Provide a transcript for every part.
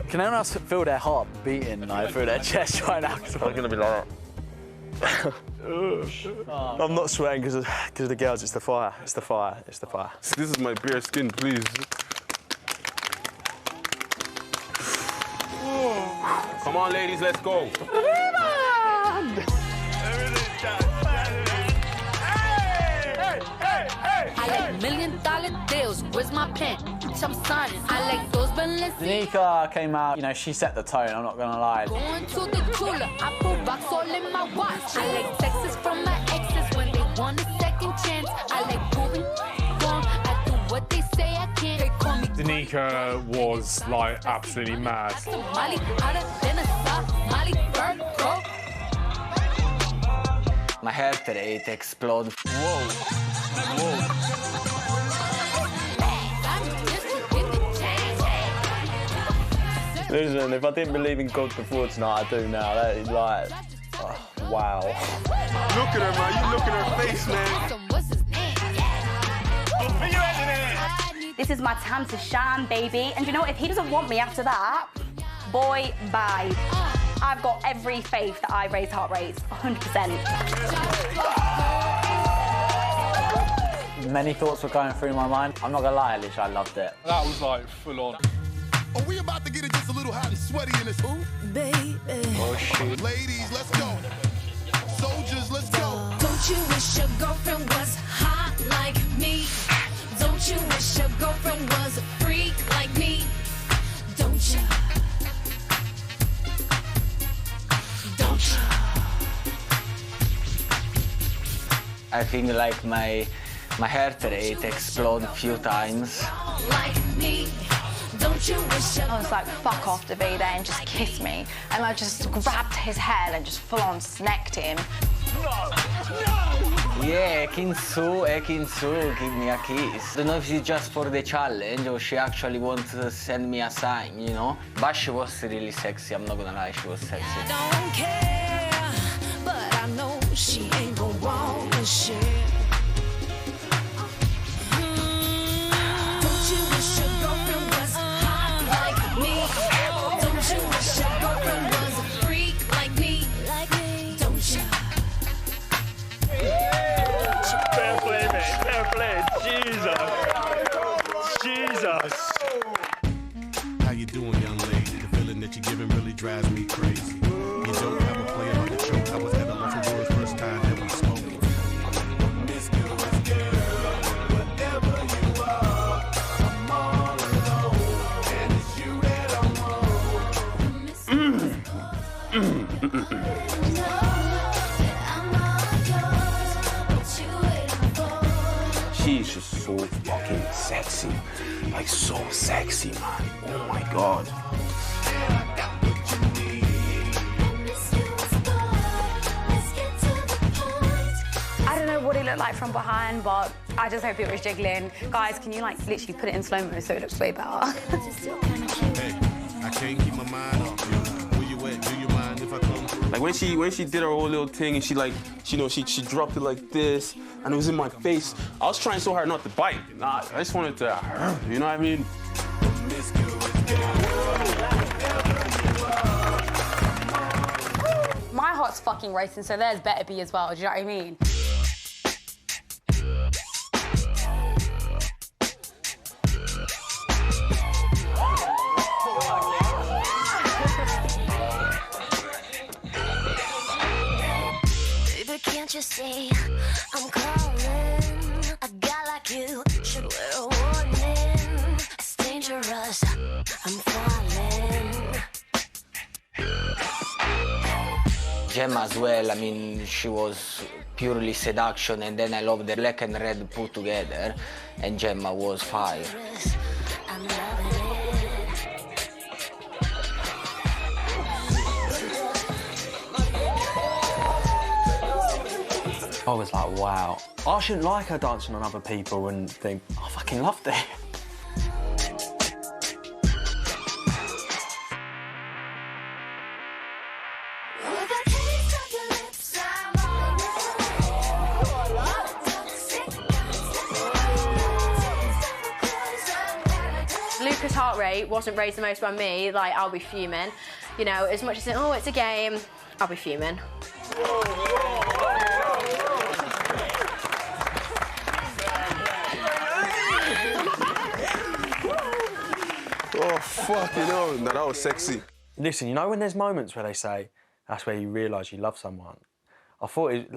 Can anyone else feel their heart beating like, through their chest right now? I'm gonna be like that. I'm not sweating because of the girls. It's the fire. It's the fire. It's the fire. This is my bare skin, please. Come on, ladies, let's go. I like $1 million deals. Where's my pen? I'm signing. I like those Balenciaga. Danica came out, you know, she set the tone, I'm not gonna lie. Going to the cooler. I put rocks all in my watch. I like texts from my exes when they want a second chance. I like proving wrong. I do what they say I can't. They call me Danica was like absolutely mad. Somali out of dinner, Somali bird, go. My heart rate exploded. Listen, if I didn't believe in God before tonight, I do now. That is like, oh, wow. Look at her, man. You look at her face, man. What's his name? This is my time to shine, baby. And you know what? If he doesn't want me after that, boy, bye. I've got every faith that I raise heart rates, 100%. Many thoughts were going through my mind. I'm not gonna lie, Alicia, I loved it. That was like full on. Are we about to get it just a little hot and sweaty in this ooh? Baby. Oh shit. Ladies, let's go. Soldiers, let's go. Don't you wish your girlfriend was hot like me? Don't you wish your girlfriend was a freak like me? Don't you? Don't you? I think like my heart rate exploded a few times. Like me. Don't you wish your I was like, fuck off, Davide, and just kiss me. And I just grabbed his hair and just full on snacked him. Yeah, Kinsu, give me a kiss. Don't know if it's just for the challenge or she actually wants to send me a sign, you know? But she was really sexy, I'm not gonna lie, she was sexy. don't care, but I know she ain't gonna want the shit. Don't you wish your girlfriend was hot like me? Don't you wish your girlfriend was a freak like me? Don't you? Fair play, mate. Fair play. Jesus. Jesus. How you doing, young lady? The feeling that you're giving really drives me crazy. You don't have a play about the joke. I was at a loss for words first time that we spoke. She's just so fucking sexy. Like, so sexy, man. Oh my God. I don't know what it looked like from behind, but I just hope it was jiggling. Guys, can you like literally put it in slow-mo so it looks way better? Hey, I can't keep my mind off you. Where you at? Do you mind if I come? Like when she did her whole little thing and she like, she dropped it like this and it was in my face. I was trying so hard not to bite. Nah, I just wanted to, you know what I mean? My heart's fucking racing, so theirs better be as well, do you know what I mean? Baby, can't you see I'm calling? A guy like you should wear a warning. It's dangerous. I'm falling. Gemma as well, I mean, she was purely seduction and then I love the black and red put together and Gemma was fire. I'm loving it. I was like, wow. I shouldn't like her dancing on other people and think, I fucking loved it. Luca's heart rate wasn't raised the most by me, like, I'll be fuming. You know, as much as, oh, it's a game, I'll be fuming. Oh, fucking hell. No, that was sexy. Listen, you know when there's moments where they say, that's where you realise you love someone? I thought it...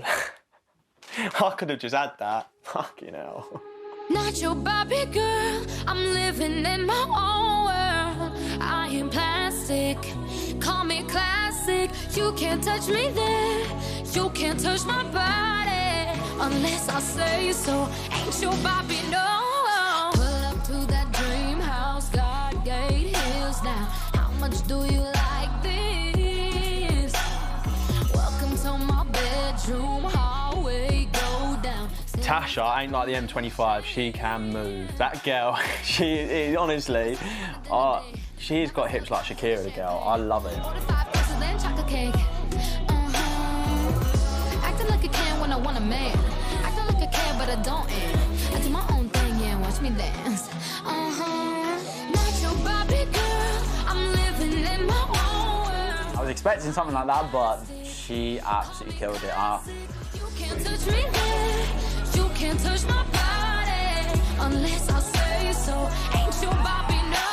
I could have just had that. Fucking hell. Not your Barbie girl, I'm living in my own world. I am plastic, call me classic. You can't touch me there, you can't touch my body unless I say so. Ain't your Barbie, no. Pull up to that dream house, God gate hills now. How much do you like this? Welcome to my bedroom hallway, go down. Tasha ain't like the M25, she can move. That girl, she is, honestly, she's got hips like Shakira, the girl. I love it. 45 pesos, then chocolate cake. Acting like a can when I want a man. Acting like I care, but I don't. I do my own thing, yeah, watch me dance. Not your Barbie girl, I'm living in my own world. I was expecting something like that, but she absolutely killed it. You can't touch me there, you can't touch my body unless I say so. Ain't your Barbie, no.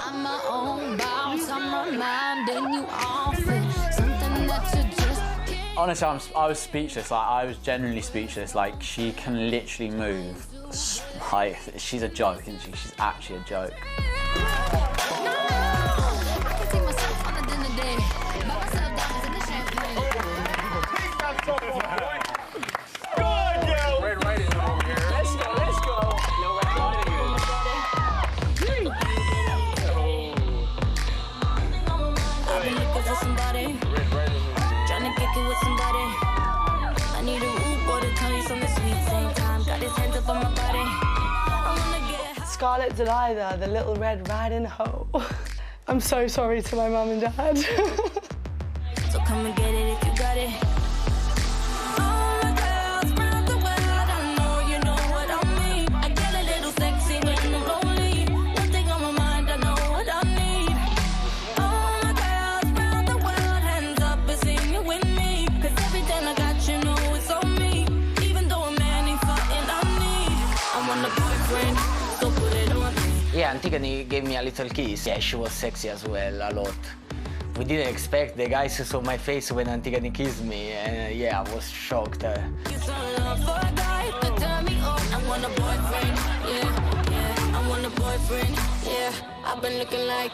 I'm my own boss, I'm reminding you often something that you just can't. Honestly, I was speechless. Like, I was genuinely speechless. Like, she can literally move. Like, she's a joke, isn't she? She's actually a joke. Scarlett Delilah, the Little Red Riding Hoe. I'm so sorry to my mum and dad. So come and get it if you got it. All my girls round the world, I know you know what I mean. I get a little sexy when I'm lonely. Nothing on my mind, I know what I need. All my girls round the world, hands up and sing it with me. 'Cause everything I got, you know it's on me. Even though a man ain't something I need. I want a boyfriend, so put it on me. Yeah, Antigone gave me a little kiss. Yeah, she was sexy as well, a lot. We didn't expect the guys who saw my face when Antigone kissed me, and yeah, I was shocked. You so love for a guy to turn me on. I want a boyfriend, yeah, yeah. I want a boyfriend, yeah. I've been looking like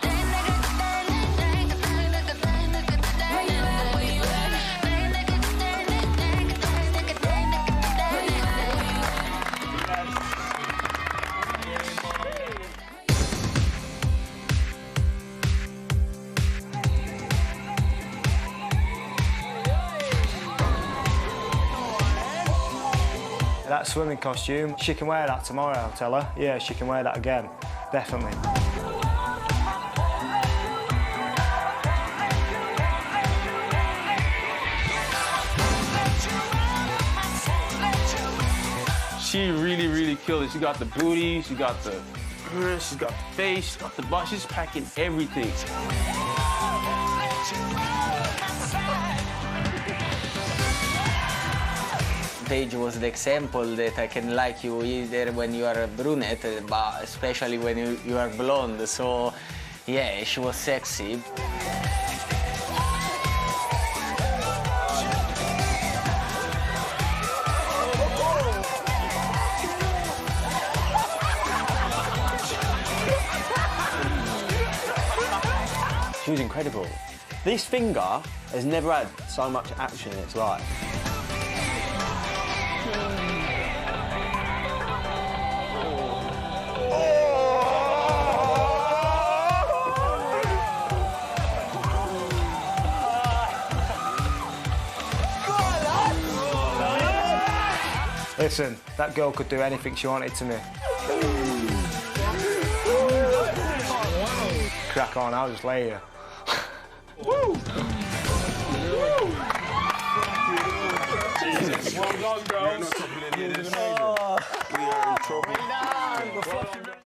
that swimming costume, she can wear that tomorrow, I'll tell her. Yeah, she can wear that again, definitely. She really, really killed it. She got the booty, she got the she's got the face, she got the butt. She's packing everything. Paige was the example that I can like you either when you are a brunette, but especially when you are blonde. So, yeah, she was sexy. She was incredible. This finger has never had so much action in its life. Listen, that girl could do anything she wanted to me. Crack on, I'll just lay here. Woo! Jesus. Well done, girls. We are in trouble. fucking ready.